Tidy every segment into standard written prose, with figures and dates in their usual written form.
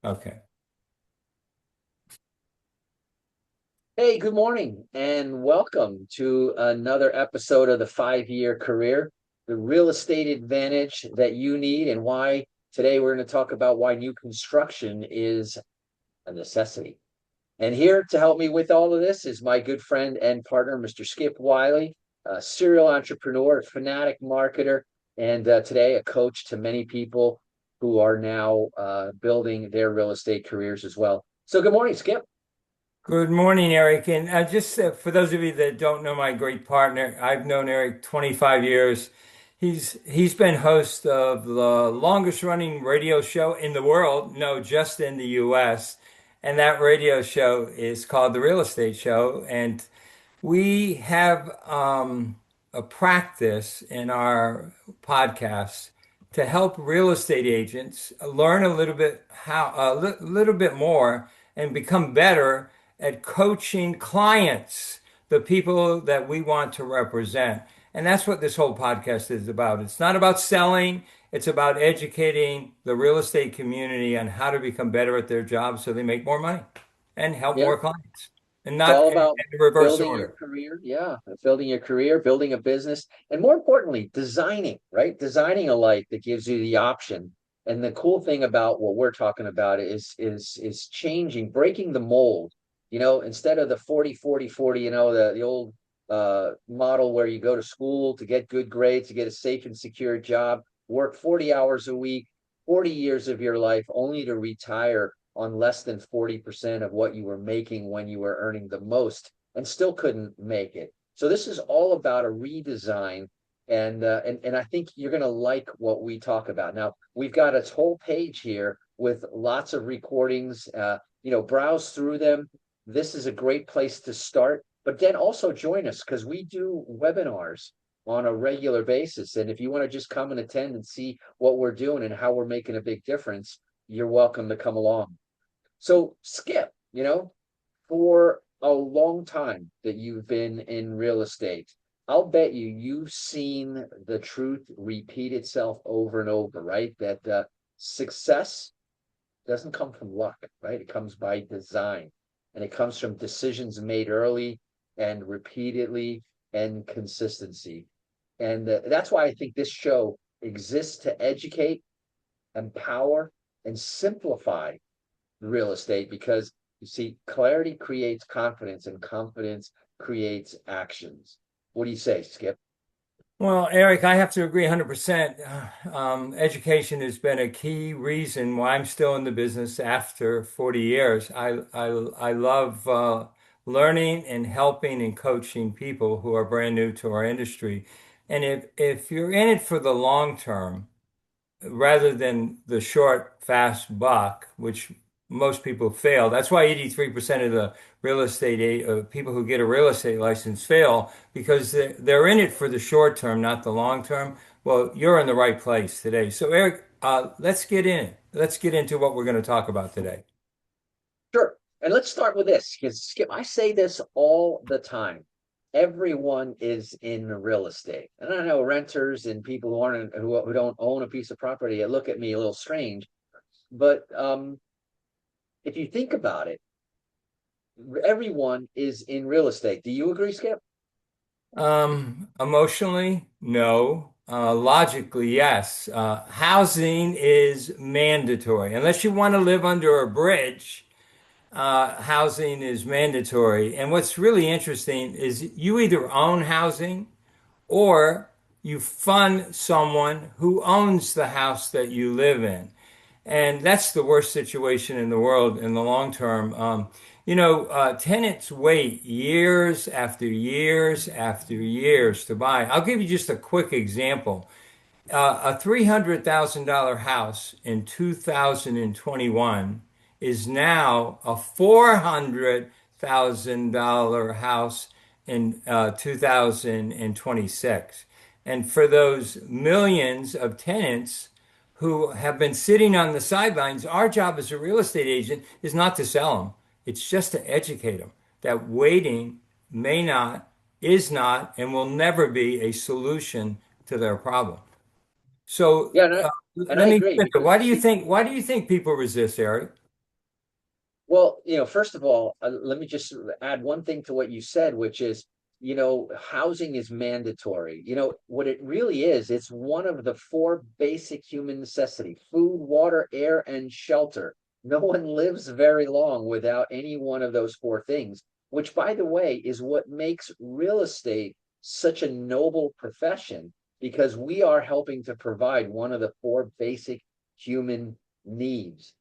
Okay. Hey, good morning and welcome to another episode of the 5 Year Career, the real estate advantage that you need, and why today we're going to talk about why new construction is a necessity. And here to help me with all of this is my good friend and partner, Mr. Skip Wiley, a serial entrepreneur, a fanatic marketer, and today a coach to many people who are now building their real estate careers as well. So, good morning, Skip. Good morning, Eric. And just for those of you that don't know my great partner, I've known Eric 25 years. He's been host of the longest running radio show in the world, no, just in the US. And that radio show is called The Real Estate Show. And we have a practice in our podcast to help real estate agents learn a little bit little bit more and become better at coaching clients, the people that we want to represent. And that's what this whole podcast is about. It's not about selling, it's about educating the real estate community on how to become better at their job so they make more money and help Yeah. more clients and It's not all in about reverse building your order. career. Yeah, building your career, building a business, and more importantly, designing, right? Designing a life that gives you the option. And the cool thing about what we're talking about is changing, breaking the mold. Instead of the 40-40-40, the old model where you go to school to get good grades, to get a safe and secure job, work 40 hours a week, 40 years of your life only to retire on less than 40% of what you were making when you were earning the most and still couldn't make it. So this is all about a redesign, and I think you're going to like what we talk about. Now, we've got a whole page here with lots of recordings. Browse through them. This is a great place to start, but then also join us because we do webinars on a regular basis. And if you want to just come and attend and see what we're doing and how we're making a big difference, you're welcome to come along. So, Skip, for a long time that you've been in real estate, I'll bet you've seen the truth repeat itself over and over, right? That success doesn't come from luck, right? It comes by design, and it comes from decisions made early and repeatedly and consistency. And that's why I think this show exists to educate, empower, and simplify real estate because you see, clarity creates confidence and confidence creates actions. What do you say, Skip? Well, Eric, I have to agree 100%. Education has been a key reason why I'm still in the business after 40 years. I love learning and helping and coaching people who are brand new to our industry. And if you're in it for the long term, rather than the short, fast buck, which most people fail. That's why 83% of the people who get a real estate license fail because they're in it for the short term, not the long term. Well, you're in the right place today. So, Eric, let's get in. Let's get into what we're going to talk about today. Sure. And let's start with this because, Skip, I say this all the time. Everyone is in real estate. And I know renters and people who don't own a piece of property look at me a little strange. But if you think about it, everyone is in real estate. Do you agree, Skip? Emotionally, no. Logically, yes. Housing is mandatory. Unless you want to live under a bridge, housing is mandatory. And what's really interesting is you either own housing or you fund someone who owns the house that you live in. And that's the worst situation in the world in the long term. Tenants wait years after years after years to buy. I'll give you just a quick example. A $300,000 house in 2021 is now a $400,000 house in 2026. And for those millions of tenants who have been sitting on the sidelines, our job as a real estate agent is not to sell them, it's just to educate them that waiting may not, is not, and will never be a solution to their problem. So Yeah, and I let me agree flip it. because Why do you think people resist, Eric? Well, first of all, let me just add one thing to what you said, which is, housing is mandatory. What it really is, it's one of the four basic human necessity: food, water, air, and shelter. No one lives very long without any one of those four things, which, by the way, is what makes real estate such a noble profession, because we are helping to provide one of the four basic human needs.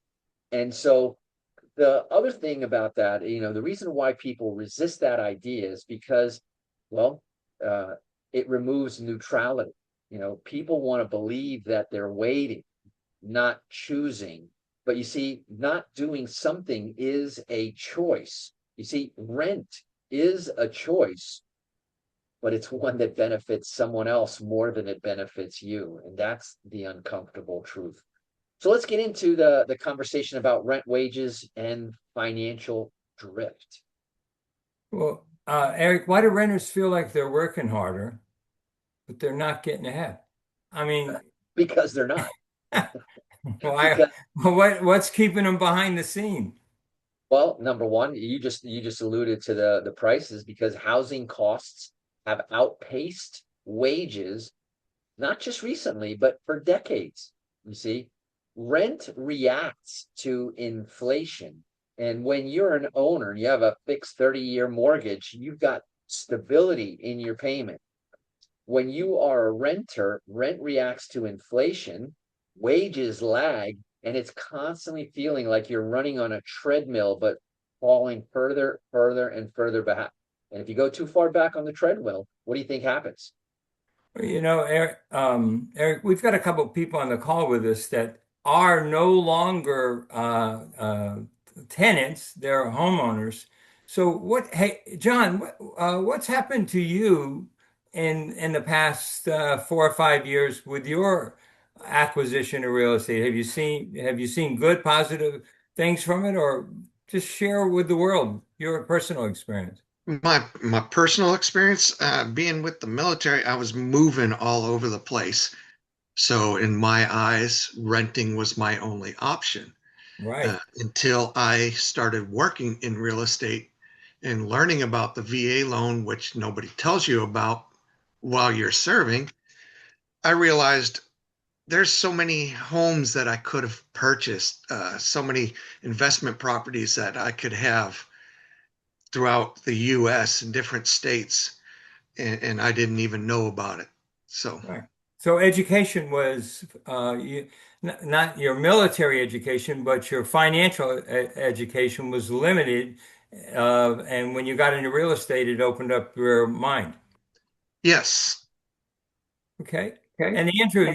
And so, the other thing about that, the reason why people resist that idea is because, well, uh, it removes neutrality. People want to believe that they're waiting, not choosing. But you see, not doing something is a choice. You see, rent is a choice, but it's one that benefits someone else more than it benefits you. And that's the uncomfortable truth. So let's get into the conversation about rent, wages, and financial drift. Well, Eric, why do renters feel like they're working harder, but they're not getting ahead? I mean, Because they're not. why? Because, What's keeping them behind the scene? well, number one, you just alluded to the prices, because housing costs have outpaced wages, not just recently, but for decades. You see, rent reacts to inflation. And when you're an owner and you have a fixed 30-year mortgage, you've got stability in your payment. When you are a renter, rent reacts to inflation, wages lag, and it's constantly feeling like you're running on a treadmill, but falling further, further, and further back. And if you go too far back on the treadmill, what do you think happens? Eric, we've got a couple of people on the call with us that are no longer tenants; they're homeowners. So, Hey, John, what's happened to you in the past 4 or 5 years with your acquisition of real estate? Have you seen good, positive things from it, or just share with the world your personal experience? My personal experience, being with the military, I was moving all over the place. So in my eyes, renting was my only option Right. until I started working in real estate and learning about the VA loan, which nobody tells you about while you're serving. I realized there's so many homes that I could have purchased, so many investment properties that I could have throughout the US in different states, and I didn't even know about it. So, Right. So education was not your military education, but your financial education was limited. And when you got into real estate, it opened up your mind. yes, Okay. Okay. And Andrew,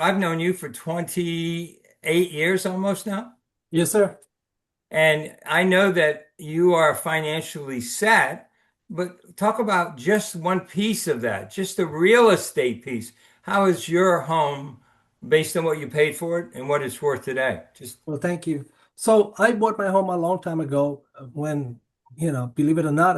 I've known you for 28 years almost now. Yes, sir. And I know that you are financially set, but talk about just one piece of that, just the real estate piece. How is your home based on what you paid for it and what it's worth today? Just Well, thank you. So I bought my home a long time ago when, believe it or not,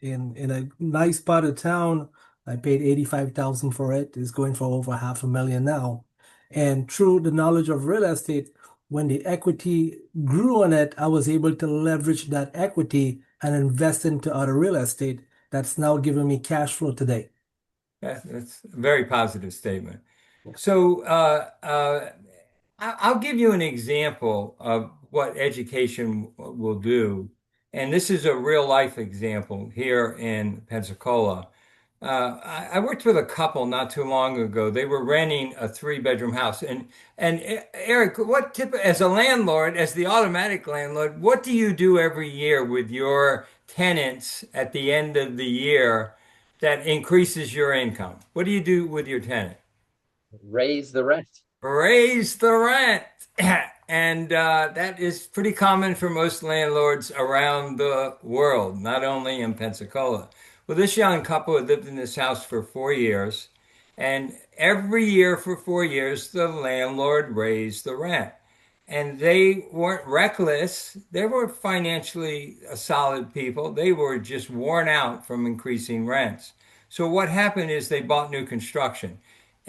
in a nice part of town, I paid 85,000 for it. It's going for over 500,000 now. And through the knowledge of real estate, when the equity grew on it, I was able to leverage that equity and invest into other real estate that's now giving me cash flow today. that's a very positive statement. Yeah. So I'll give you an example of what education will do. And this is a real life example here in Pensacola. I worked with a couple not too long ago. They were renting a three-bedroom house. And Eric, as a landlord, as the automatic landlord, what do you do every year with your tenants at the end of the year that increases your income? What do you do with your tenant? Raise the rent. Raise the rent. And that is pretty common for most landlords around the world, not only in Pensacola. Well, this young couple had lived in this house for 4 years, and every year for 4 years, the landlord raised the rent. And they weren't reckless. They were financially solid people. They were just worn out from increasing rents. So what happened is they bought new construction.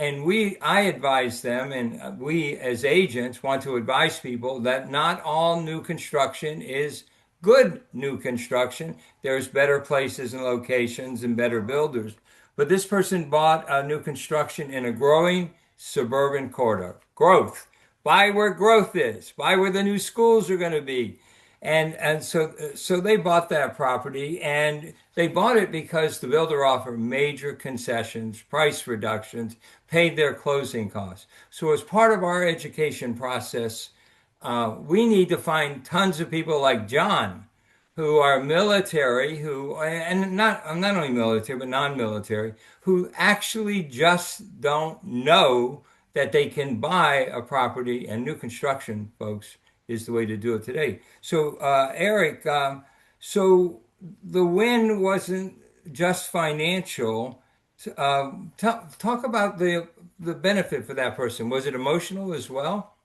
And I advise them, and we as agents want to advise people that not all new construction is good new construction. There's better places and locations and better builders. But this person bought a new construction in a growing suburban corridor. Growth. Buy where growth is. Buy where the new schools are going to be. And so they bought that property, and they bought it because the builder offered major concessions, price reductions, paid their closing costs. So as part of our education process, we need to find tons of people like John who are military, who and not only military but non-military, who actually just don't know that they can buy a property, and new construction, folks, is the way to do it today. So, Eric, so the win wasn't just financial. Talk about the benefit for that person. Was it emotional as well?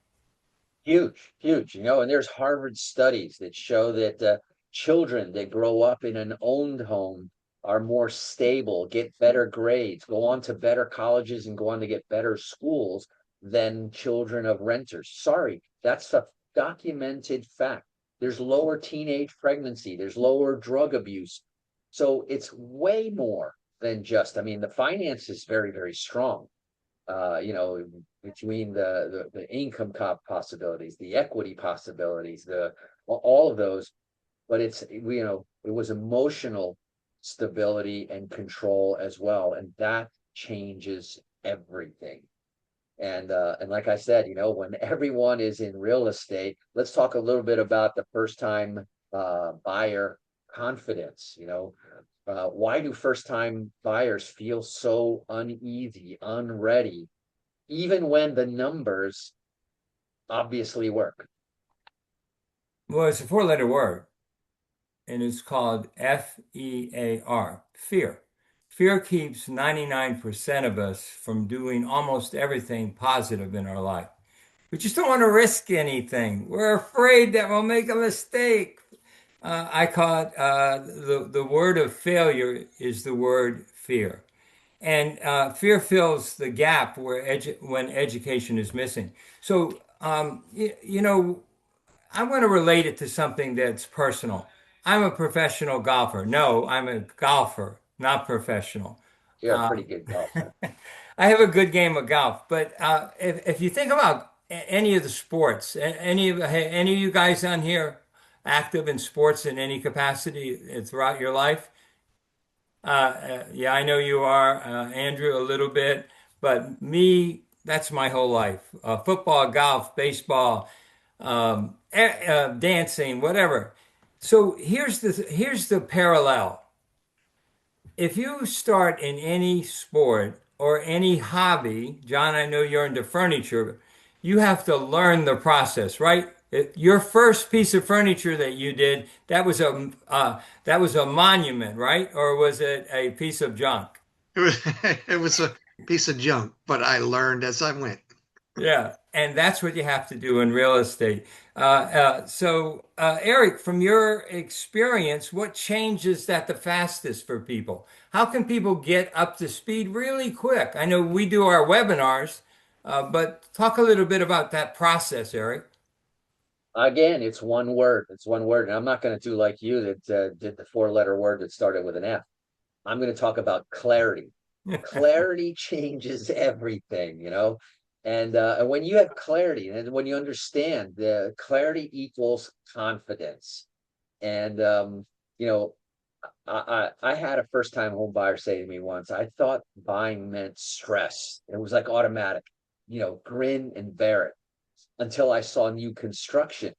Huge, huge, and there's Harvard studies that show that children that grow up in an owned home are more stable, get better grades, go on to better colleges and go on to get better schools than children of renters. Sorry, that's a documented fact. There's lower teenage pregnancy, there's lower drug abuse. So it's way more than just, I mean, the finance is very, very strong. Between the income possibilities, the equity possibilities, the all of those, but it was emotional stability and control as well, and that changes everything. And like I said, when everyone is in real estate, let's talk a little bit about the first time buyer confidence. Why do first time buyers feel so uneasy, unready, even when the numbers obviously work? Well, it's a four-letter word, and it's called FEAR, fear. Fear keeps 99% of us from doing almost everything positive in our life. We just don't want to risk anything. We're afraid that we'll make a mistake. I call it the word of failure is the word fear. And fear fills the gap when education is missing. So, I want to relate it to something that's personal. I'm a professional golfer. No, I'm a golfer, not professional. You're a pretty good golfer. I have a good game of golf, but if you think about any of the sports, any of you guys on here active in sports in any capacity throughout your life? Yeah, I know you are, Andrew, a little bit, but me, that's my whole life. Football, golf, baseball, dancing, whatever. So here's the parallel. If you start in any sport or any hobby, John, I know you're into furniture, you have to learn the process, right? Your first piece of furniture that you did, that was a monument, right? Or was it a piece of junk? It was, it was a piece of junk, but I learned as I went. Yeah, and that's what you have to do in real estate. Eric, from your experience, what changes that the fastest for people? How can people get up to speed really quick? I know we do our webinars, but talk a little bit about that process, Eric. Again, it's one word. It's one word. And I'm not going to do like you that did the four-letter word that started with an F. I'm going to talk about clarity. Clarity changes everything. And when you have clarity and when you understand, the clarity equals confidence. And I had a first-time home buyer say to me once, I thought buying meant stress. It was like automatic, grin and bear it, until I saw new construction.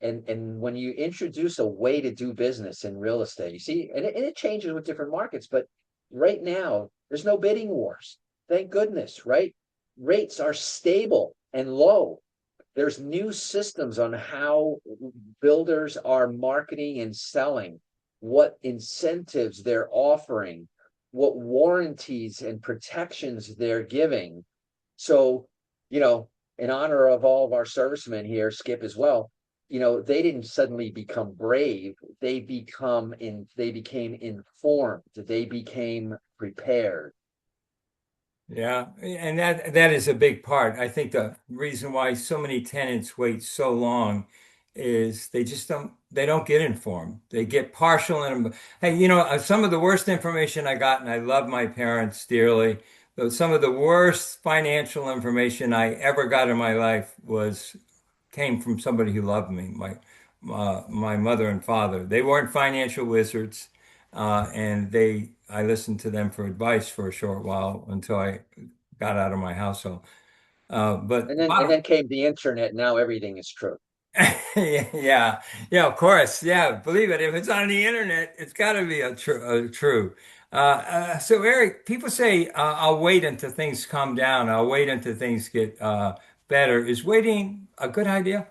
And when you introduce a way to do business in real estate, you see, and it changes with different markets, but right now there's no bidding wars. Thank goodness, right? Rates are stable and low. There's new systems on how builders are marketing and selling, what incentives they're offering, what warranties and protections they're giving. So, in honor of all of our servicemen here, Skip as well, they didn't suddenly become brave. They became informed. They became prepared. Yeah, and that is a big part. I think the reason why so many tenants wait so long is they don't get informed. They get partial and hey, some of the worst information I got, and I love my parents dearly, but some of the worst financial information I ever got in my life was came from somebody who loved me, my mother and father. They weren't financial wizards, and I listened to them for advice for a short while until I got out of my household. But And then came the internet. Now everything is true. yeah, yeah, of course, yeah. Believe it, if it's on the internet, it's got to be true. So Eric, people say I'll wait until things calm down. I'll wait until things get better. Is waiting a good idea?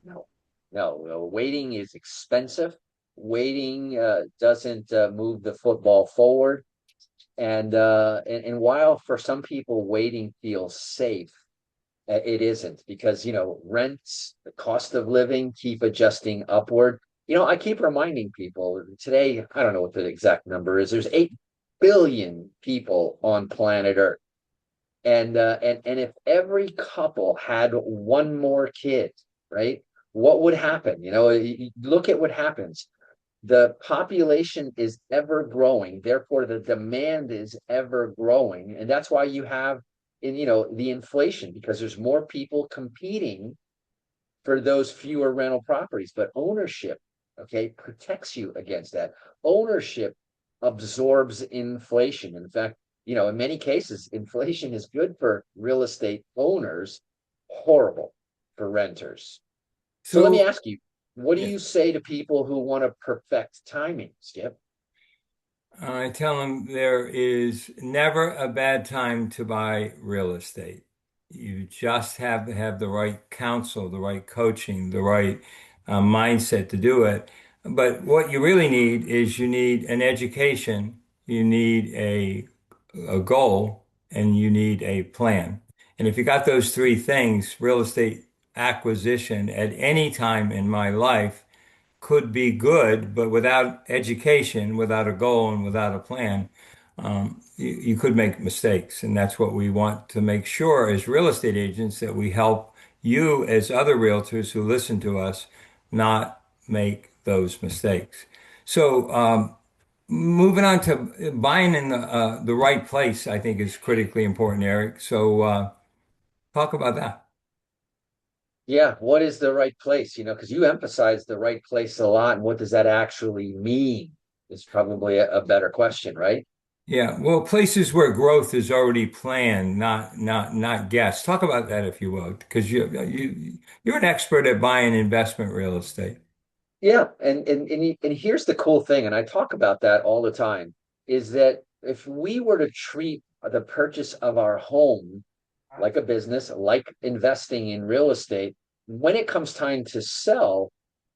No, no, waiting is expensive. Waiting doesn't move the football forward. And while for some people waiting feels safe, it isn't, because rents, the cost of living keep adjusting upward. I keep reminding people today, I don't know what the exact number is. There's 8 billion people on planet Earth. And if every couple had one more kid, right? What would happen? Look at what happens. The population is ever growing, therefore the demand is ever growing, and that's why you have the inflation, because there's more people competing for those fewer rental properties. But ownership, okay, protects you against that. Ownership absorbs inflation. In fact, in many cases, inflation is good for real estate owners, horrible for renters. So let me So ask you, what do yeah. you say to people who want to perfect timing, Skip? I tell them there is never a bad time to buy real estate. You just have to have the right counsel, the right coaching, the right mindset to do it. But what you really need is you need an education, you need a goal, and you need a plan. And if you got those three things, real estate acquisition at any time in my life could be good, but without education, without a goal, and without a plan, you could make mistakes. And that's what we want to make sure as real estate agents that we help you as other realtors who listen to us not make those mistakes. So, moving on to buying in the right place, I think is critically important, Eric. So, talk about that. Yeah, what is the right place? Because you emphasize the right place a lot, and what does that actually mean is probably a better question, right? Yeah, well, places where growth is already planned, not guessed. Talk about that if you will, because you're an expert at buying investment real estate. Yeah, and here's the cool thing, and I talk about that all the time, is that if we were to treat the purchase of our home like a business, like investing in real estate, when it comes time to sell,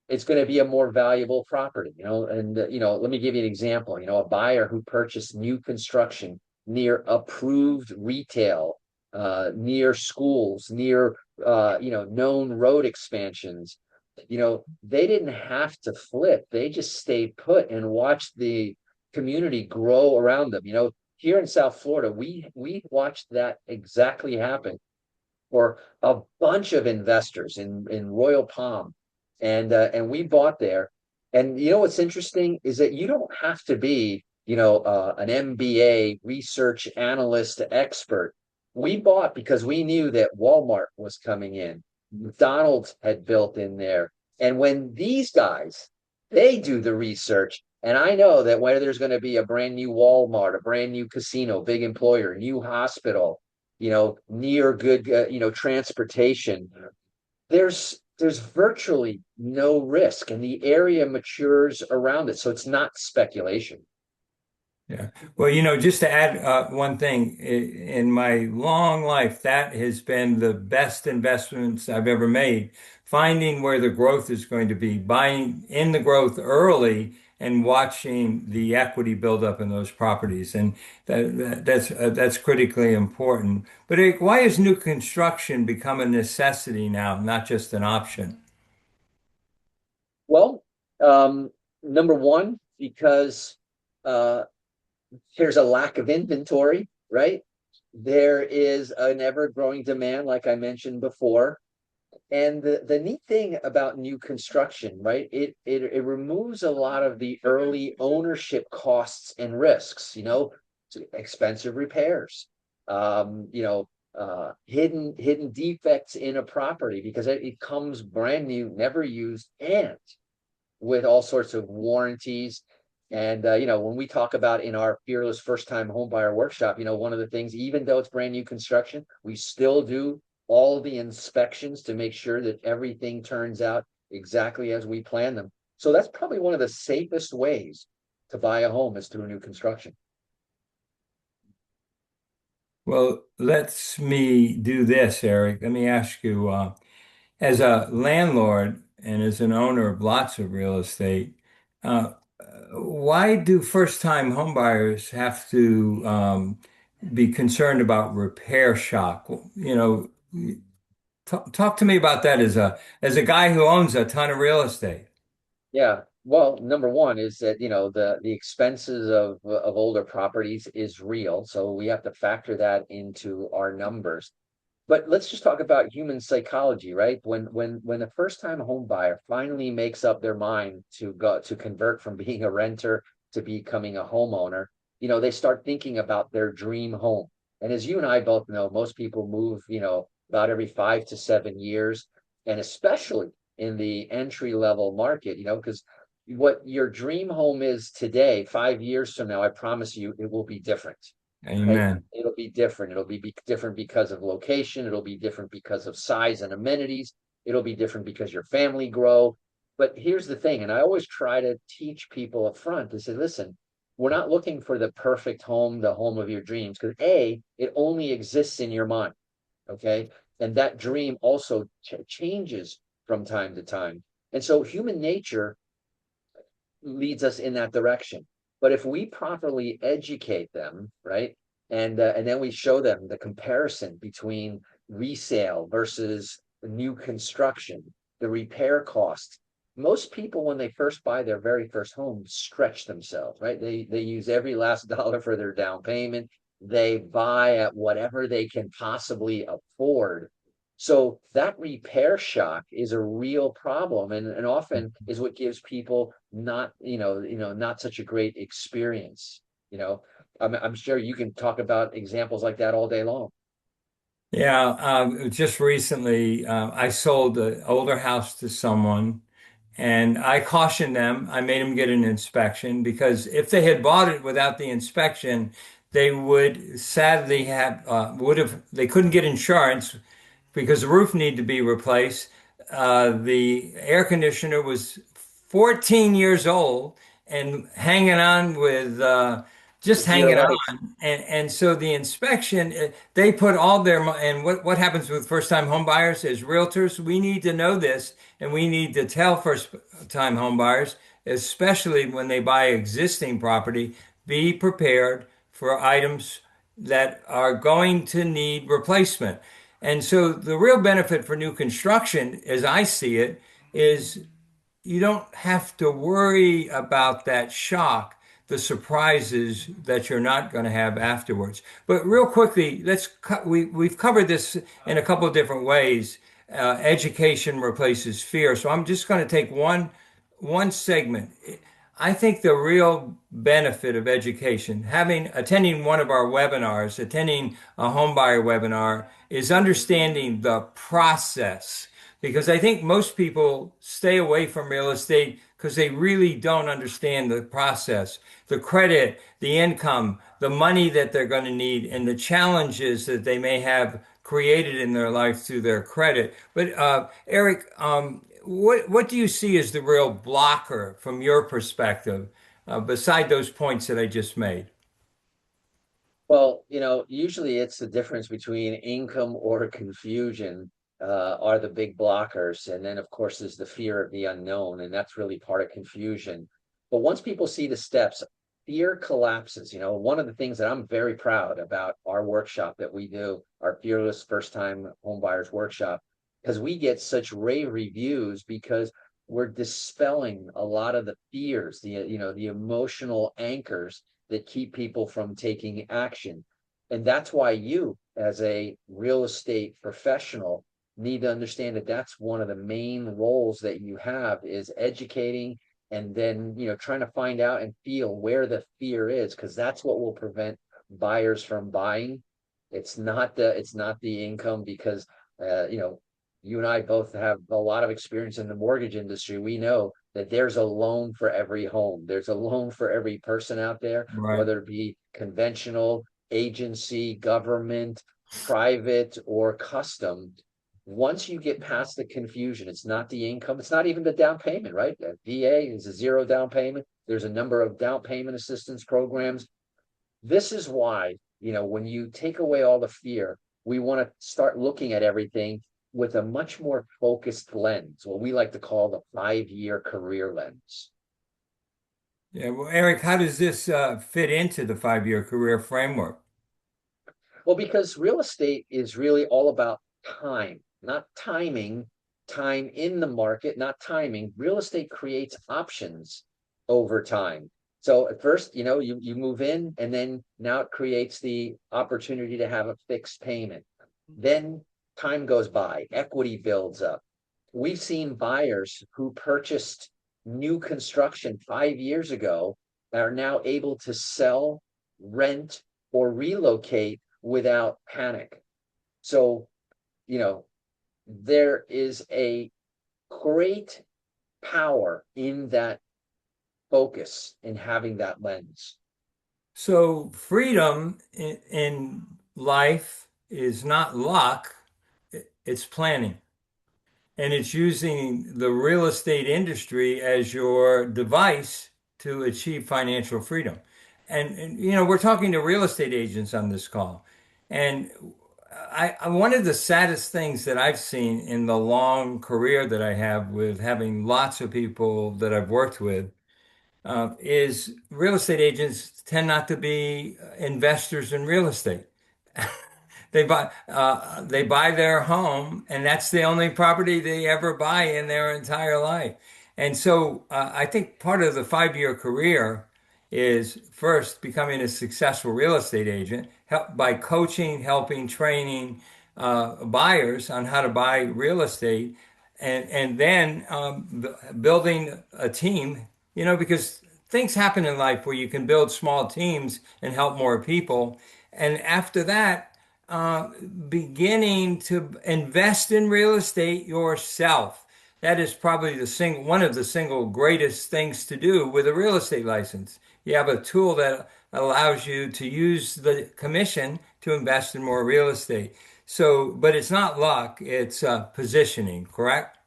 it's going to be a more valuable property. And let me give you an example. A buyer who purchased new construction near approved retail, near schools, near known road expansions. They didn't have to flip. They just stayed put and watched the community grow around them. Here in South Florida, we watched that exactly happen for a bunch of investors in Royal Palm, and we bought there. And what's interesting is that you don't have to be an MBA research analyst expert. We bought because we knew that Walmart was coming in, McDonald's had built in there, and when these guys they do the research. And I know that whether there's going to be a brand new Walmart, a brand new casino, big employer, new hospital, near good, transportation, there's virtually no risk, and the area matures around it. So it's not speculation. Yeah. Well, just to add one thing, in my long life, that has been the best investments I've ever made. Finding where the growth is going to be, buying in the growth early, and watching the equity build up in those properties, and that's critically important. But Eric, why has new construction become a necessity now, not just an option? Well, number one, because uh, there's a lack of inventory, right? There is an ever-growing demand, like I mentioned before. And the neat thing about new construction, right? It removes a lot of the early ownership costs and risks, expensive repairs, hidden defects in a property because it comes brand new, never used, and with all sorts of warranties. And when we talk about in our fearless first time home buyer workshop, one of the things, even though it's brand new construction, we still do all the inspections to make sure that everything turns out exactly as we plan them. So that's probably one of the safest ways to buy a home is through new construction. Well, let's me do this, Eric. Let me ask you, as a landlord and as an owner of lots of real estate, uh, why do first-time homebuyers have to be concerned about repair shock? Talk to me about that as a guy who owns a ton of real estate. Yeah. Well, number one is that, the expenses of older properties is real. So we have to factor that into our numbers. But let's just talk about human psychology, right? When a first time home buyer finally makes up their mind to go to convert from being a renter to becoming a homeowner, they start thinking about their dream home. And as you and I both know, most people move, about every 5 to 7 years, and especially in the entry level market, because what your dream home is today, 5 years from now, I promise you, it will be different. Right? Amen. It'll be different. It'll be different because of location. It'll be different because of size and amenities. It'll be different because your family grow. But here's the thing, and I always try to teach people up front to say, listen, we're not looking for the perfect home, the home of your dreams, because A, it only exists in your mind. Okay. And that dream also changes from time to time. And so human nature leads us in that direction. But if we properly educate them, right, and then we show them the comparison between resale versus new construction, the repair costs. Most people, when they first buy their very first home, stretch themselves, right? They use every last dollar for their down payment. They buy at whatever they can possibly afford. So that repair shock is a real problem, and often is what gives people not such a great experience. You know, I'm sure you can talk about examples like that all day long. Yeah, just recently, I sold an older house to someone, and I cautioned them. I made them get an inspection because if they had bought it without the inspection, they would sadly they couldn't get insurance because the roof needed to be replaced. The air conditioner was 14 years old and hanging on with just Zero hanging life. on. And so the inspection, they put all their and what happens with first time home buyers as realtors, we need to know this and we need to tell first time home buyers, especially when they buy existing property, be prepared for items that are going to need replacement. And so the real benefit for new construction, as I see it, is you don't have to worry about that shock, the surprises that you're not going to have afterwards. But real quickly, we've covered this in a couple of different ways. Education replaces fear. So I'm just going to take one segment. I think the real benefit of education, attending one of our webinars, attending a homebuyer webinar, is understanding the process. Because I think most people stay away from real estate because they really don't understand the process, the credit, the income, the money that they're going to need, and the challenges that they may have created in their life through their credit. But Eric, what do you see as the real blocker from your perspective, beside those points that I just made? Well, usually it's the difference between income or confusion are the big blockers. And then, of course, there's the fear of the unknown, and that's really part of confusion. But once people see the steps, fear collapses. One of the things that I'm very proud about our workshop that we do, our Fearless First Time Homebuyers Workshop, because we get such rave reviews because we're dispelling a lot of the fears, the emotional anchors that keep people from taking action. And that's why you, as a real estate professional, need to understand that that's one of the main roles that you have is educating and then, trying to find out and feel where the fear is, because that's what will prevent buyers from buying. It's not the income, because you and I both have a lot of experience in the mortgage industry. We know that there's a loan for every home. There's a loan for every person out there, Right. whether it be conventional, agency, government, private, or custom. Once you get past the confusion, it's not the income, it's not even the down payment, right? VA is a zero down payment. There's a number of down payment assistance programs. This is why, when you take away all the fear, we want to start looking at everything with a much more focused lens, what we like to call the 5-year career lens. Yeah. Well, Eric, how does this fit into the 5-year career framework? Well, because real estate is really all about time, not timing, time in the market, not timing. Real estate creates options over time. So at first, you move in, and then now it creates the opportunity to have a fixed payment. Then time goes by, equity builds up. We've seen buyers who purchased new construction 5 years ago are now able to sell, rent, or relocate without panic. So, there is a great power in that focus, in having that lens. So freedom in life is not luck, it's planning. And it's using the real estate industry as your device to achieve financial freedom. And we're talking to real estate agents on this call. And one of the saddest things that I've seen in the long career that I have with having lots of people that I've worked with is real estate agents tend not to be investors in real estate. They buy their home, and that's the only property they ever buy in their entire life. And so I think part of the 5-year career is first becoming a successful real estate agent by coaching, helping, training buyers on how to buy real estate, and then building a team. Because things happen in life where you can build small teams and help more people. And after that, beginning to invest in real estate yourself. That is probably one of the single greatest things to do with a real estate license. You have a tool that allows you to use the commission to invest in more real estate. So, but it's not luck, it's positioning, correct?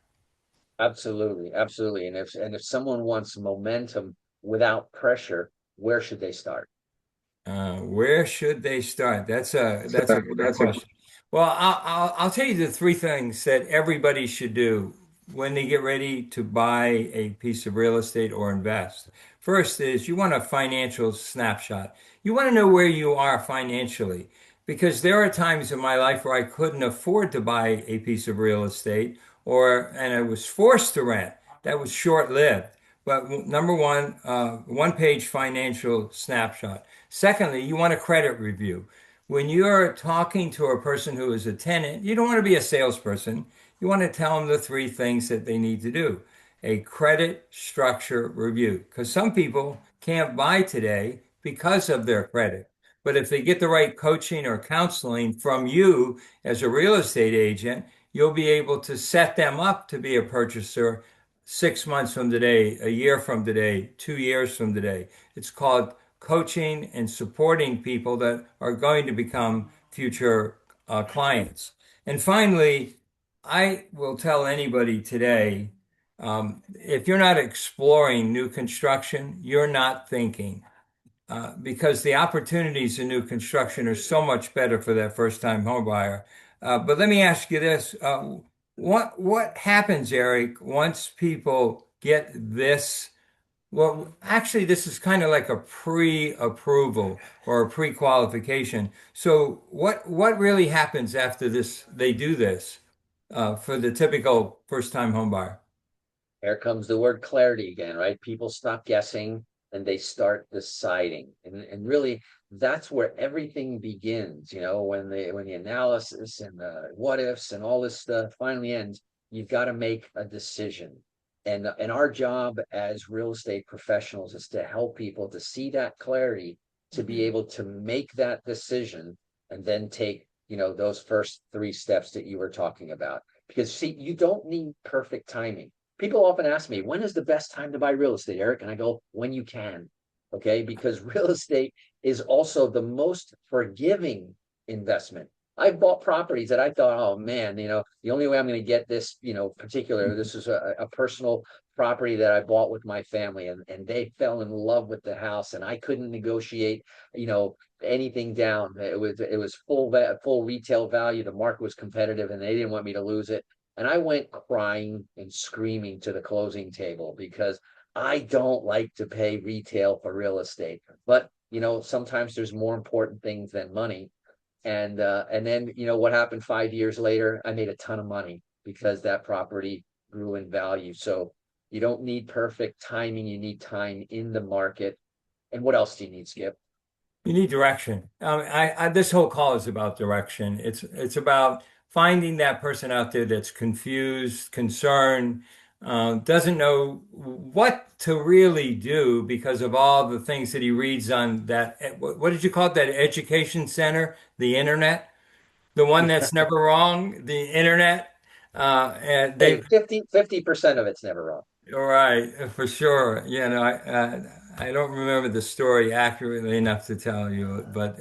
Absolutely, absolutely. And if someone wants momentum without pressure, where should they start? Where should they start? That's a great question. Well, I'll tell you the three things that everybody should do when they get ready to buy a piece of real estate or invest. First is you want a financial snapshot. You want to know where you are financially, because there are times in my life where I couldn't afford to buy a piece of real estate, and I was forced to rent. That was short-lived. But number one, one-page financial snapshot. Secondly, you want a credit review. When you're talking to a person who is a tenant, you don't want to be a salesperson. You want to tell them the three things that they need to do. A credit structure review, because some people can't buy today because of their credit. But if they get the right coaching or counseling from you as a real estate agent, you'll be able to set them up to be a purchaser 6 months from today, a year from today, 2 years from today. It's called coaching and supporting people that are going to become future clients. And finally, I will tell anybody today, if you're not exploring new construction, you're not thinking, because the opportunities in new construction are so much better for that first-time home buyer. But let me ask you this: what happens, Eric, once people get this? Well, actually, this is kind of like a pre-approval or a pre-qualification. So, what really happens after this? They do this for the typical first-time home buyer. Here comes the word clarity again, right? People stop guessing and they start deciding. And really, that's where everything begins, when the analysis and the what ifs and all this stuff finally ends. You've got to make a decision. And our job as real estate professionals is to help people to see that clarity, to be able to make that decision, and then take, those first three steps that you were talking about. Because see, you don't need perfect timing. People often ask me, when is the best time to buy real estate, Eric? And I go, when you can. Okay, because real estate is also the most forgiving investment. I've bought properties that I thought, oh man, the only way I'm going to get this, this is a personal property that I bought with my family, and they fell in love with the house, and I couldn't negotiate, anything down. It was full retail value. The market was competitive, and they didn't want me to lose it. And I went crying and screaming to the closing table because I don't like to pay retail for real estate. But sometimes there's more important things than money. And then what happened 5 years later? I made a ton of money because that property grew in value. So you don't need perfect timing, you need time in the market. And what else do you need, Skip? You need direction. This whole call is about direction. It's about finding that person out there that's confused, concerned, doesn't know what to really do because of all the things that he reads on that. What did you call it? That education center, the internet, the one that's never wrong, the internet. And Hey, they 50% of it's never wrong. Right, for sure. I don't remember the story accurately enough to tell you, but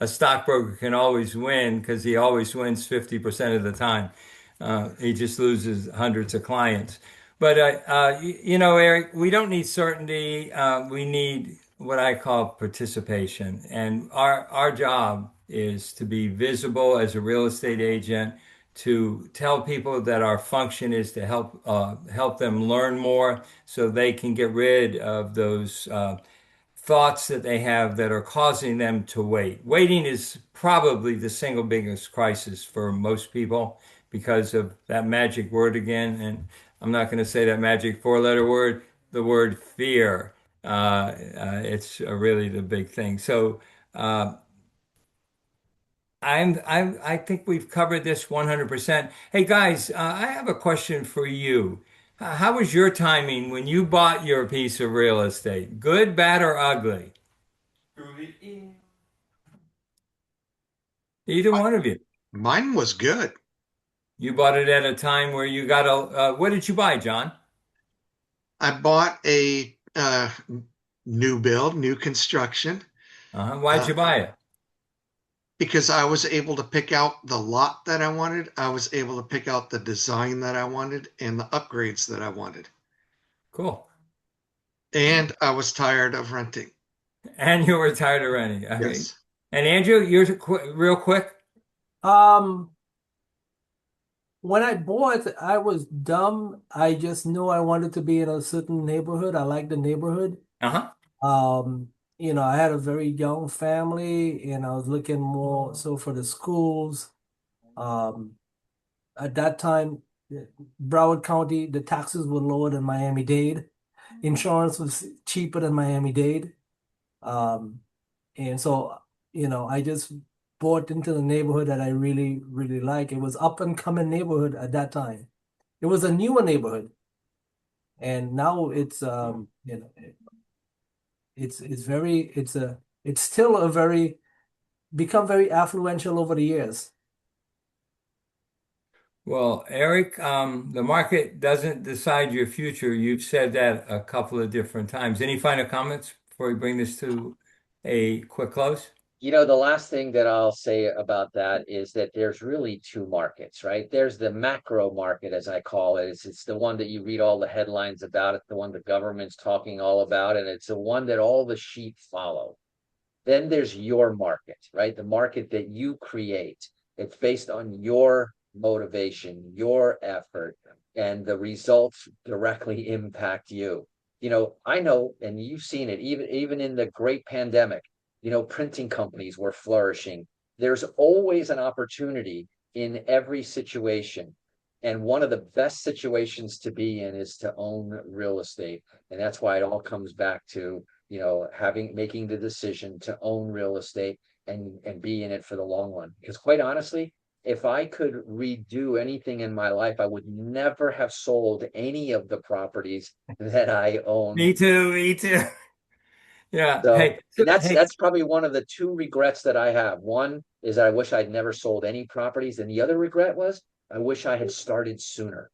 a stockbroker can always win because he always wins 50% of the time. He just loses hundreds of clients. But Eric, we don't need certainty. We need what I call participation, and our job is to be visible as a real estate agent, to tell people that our function is to help them learn more so they can get rid of those thoughts that they have that are causing them to wait. Waiting is probably the single biggest crisis for most people because of that magic word again. And I'm not going to say that magic four-letter word, the word fear. It's really the big thing. So, I think we've covered this 100%. Hey guys, I have a question for you. How was your timing when you bought your piece of real estate? Good, bad, or ugly? Either one of you. Mine was good. You bought it at a time where you got what did you buy, John? I bought a new build, new construction, Why'd uh, you buy it? because I was able to pick out the lot that I wanted. I was able to pick out the design that I wanted and the upgrades that I wanted. Cool. And I was tired of renting. And you were tired of renting. Okay. Yes. And Andrew, you're real quick. Um, when I bought, I was dumb. I just knew I wanted to be in a certain neighborhood. I liked the neighborhood. Uh-huh. I had a very young family and I was looking more so for the schools. Um, at that time, Broward County, the taxes were lower than Miami-Dade. Insurance was cheaper than Miami-Dade. Um, and so, I just bought into the neighborhood that I really, really like. It was up and coming neighborhood at that time. It was a newer neighborhood. And now it's still a very become very affluential over the years. Well, Eric, the market doesn't decide your future. You've said that a couple of different times. Any final comments before we bring this to a quick close? The last thing that I'll say about that is that there's really two markets, right? There's the macro market, as I call it. It's the one that you read all the headlines about. It's the one the government's talking all about, and it's the one that all the sheep follow. Then there's your market, right? The market that you create. It's based on your motivation, your effort, and the results directly impact you. I know, and you've seen it, even in the great pandemic, printing companies were flourishing. There's always an opportunity in every situation. And one of the best situations to be in is to own real estate. And that's why it all comes back to, making the decision to own real estate and be in it for the long run. Because quite honestly, if I could redo anything in my life, I would never have sold any of the properties that I own. Me too, me too. Yeah. So, Hey, and that's hey, that's probably one of the two regrets that I have. One is that I wish I'd never sold any properties, and the other regret was I wish I had started sooner.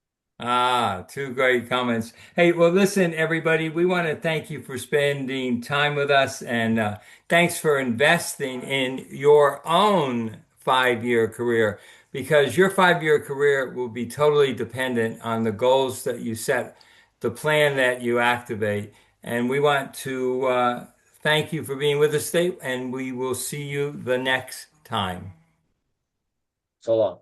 two great comments. Hey, well, listen, everybody, we want to thank you for spending time with us and thanks for investing in your own 5 year career because your 5 year career will be totally dependent on the goals that you set, the plan that you activate. And we want to thank you for being with us today, and we will see you the next time. So long.